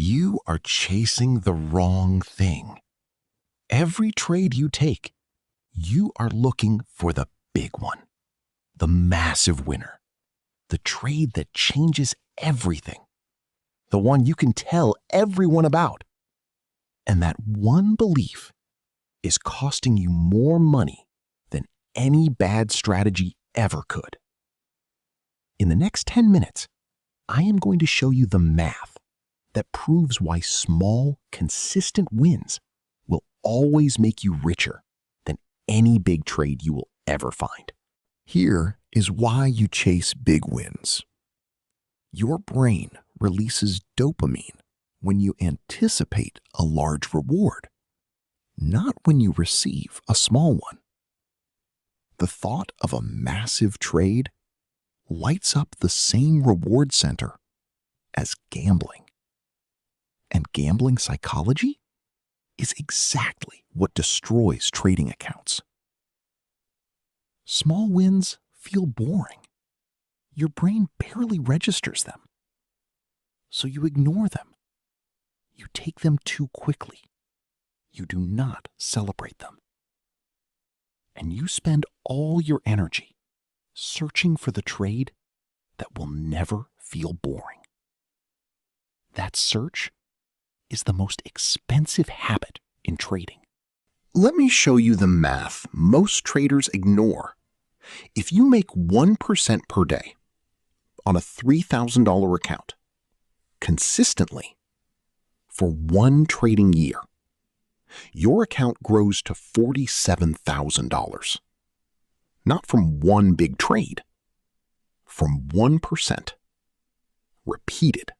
You are chasing the wrong thing. Every trade you take, you are looking for the big one, the massive winner, the trade that changes everything, the one you can tell everyone about. And that one belief is costing you more money than any bad strategy ever could. In the next 10 minutes, I am going to show you the math that proves why small, consistent wins will always make you richer than any big trade you will ever find. Here is why you chase big wins. Your brain releases dopamine when you anticipate a large reward, not when you receive a small one. The thought of a massive trade lights up the same reward center as gambling. And gambling psychology is exactly what destroys trading accounts. Small wins feel boring. Your brain barely registers them. So you ignore them. You take them too quickly. You do not celebrate them. And you spend all your energy searching for the trade that will never feel boring. That search is the most expensive habit in trading. Let me show you the math most traders ignore. If you make 1% per day on a $3,000 account consistently for one trading year, your account grows to $47,000. Not from one big trade, from 1%, repeated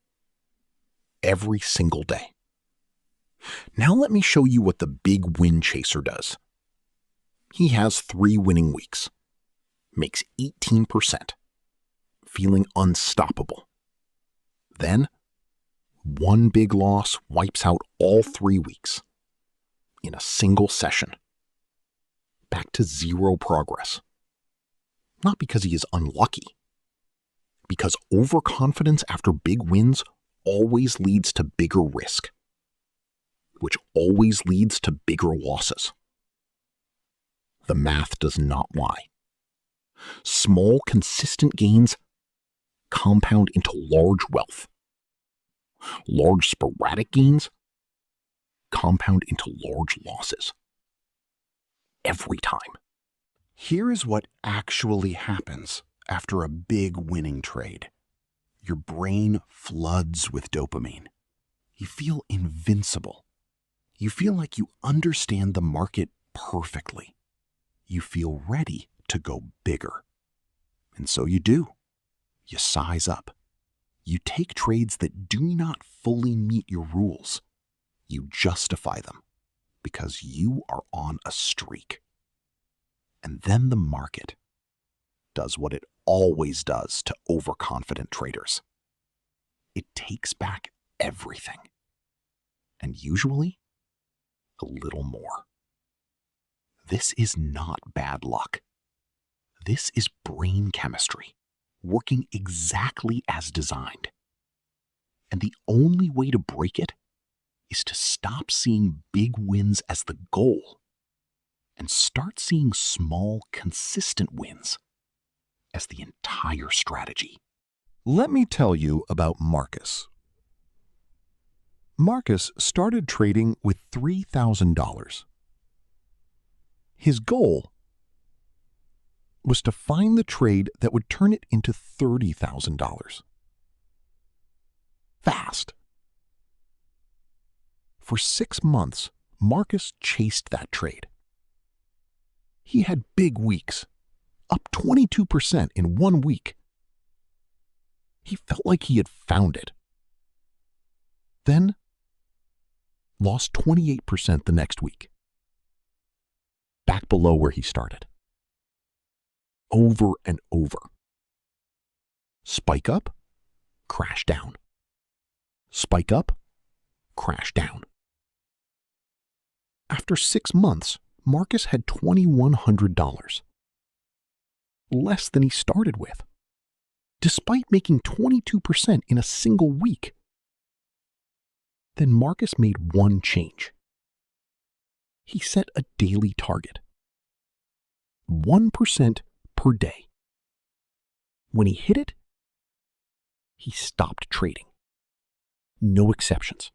every single day. Now let me show you what the big win chaser does. He has 3 winning weeks, makes 18%, feeling unstoppable. Then, one big loss wipes out all 3 weeks in a single session. Back to 0 progress. Not because he is unlucky, because overconfidence after big wins always leads to bigger risk, which always leads to bigger losses. The math does not lie. Small, consistent gains compound into large wealth. Large, sporadic gains compound into large losses. Every time. Here is what actually happens after a big winning trade. Your brain floods with dopamine. You feel invincible. You feel like you understand the market perfectly. You feel ready to go bigger. And so you do. You size up. You take trades that do not fully meet your rules. You justify them because you are on a streak. And then the market does what it always does to overconfident traders. It takes back everything. And usually, a little more. This is not bad luck. This is brain chemistry, working exactly as designed. And the only way to break it is to stop seeing big wins as the goal and start seeing small, consistent wins as the entire strategy. Let me tell you about Marcus. Marcus started trading with $3,000. His goal was to find the trade that would turn it into $30,000. Fast. For 6 months, Marcus chased that trade. He had big weeks, up 22% in 1 week. He felt like he had found it. Then, lost 28% the next week. Back below where he started. Over and over. Spike up, crash down. Spike up, crash down. After 6 months, Marcus had $2,100. Less than he started with, despite making 22% in a single week. Then Marcus made one change. He set a daily target. 1% per day. When he hit it, he stopped trading. No exceptions.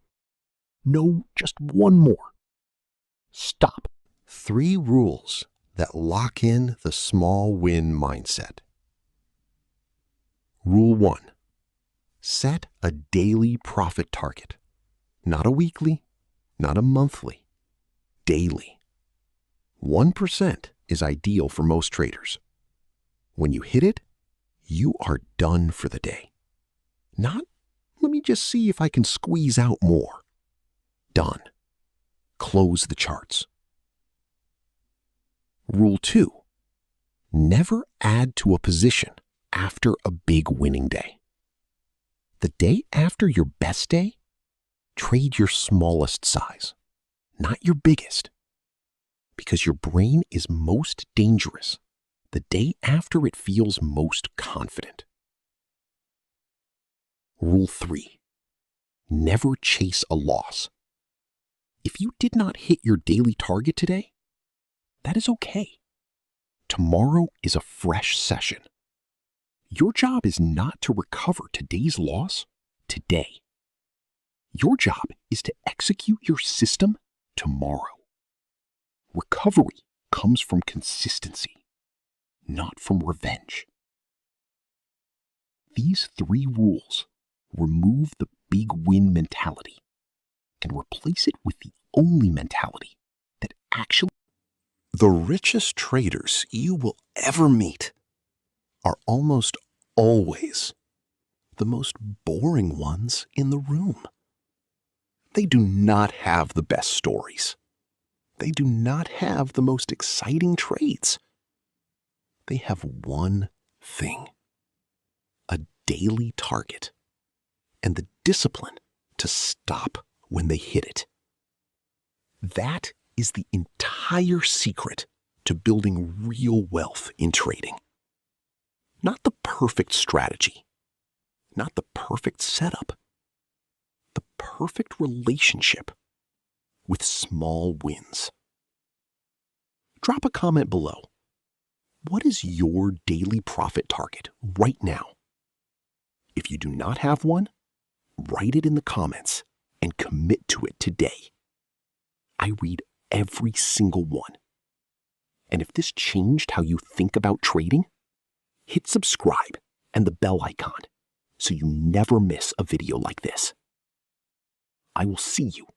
No, just one more. Stop. 3 rules that lock in the small win mindset. Rule 1. Set a daily profit target. Not a weekly, not a monthly. Daily. 1% is ideal for most traders. When you hit it, you are done for the day. Not, let me just see if I can squeeze out more. Done. Close the charts. Rule 2. Never add to a position after a big winning day. The day after your best day, trade your smallest size, not your biggest, because your brain is most dangerous the day after it feels most confident. Rule 3. Never chase a loss. If you did not hit your daily target today, that is okay. Tomorrow is a fresh session. Your job is not to recover today's loss today. Your job is to execute your system tomorrow. Recovery comes from consistency, not from revenge. These 3 rules remove the big win mentality and replace it with the only mentality that actually. The richest traders you will ever meet are almost always the most boring ones in the room. They do not have the best stories. They do not have the most exciting trades. They have one thing: a daily target and the discipline to stop when they hit it. That is the entire secret to building real wealth in trading. Not the perfect strategy, not the perfect setup, the perfect relationship with small wins. Drop a comment below. What is your daily profit target right now? If you do not have one, write it in the comments and commit to it today. I read every single one. And if this changed how you think about trading, hit subscribe and the bell icon so you never miss a video like this. I will see you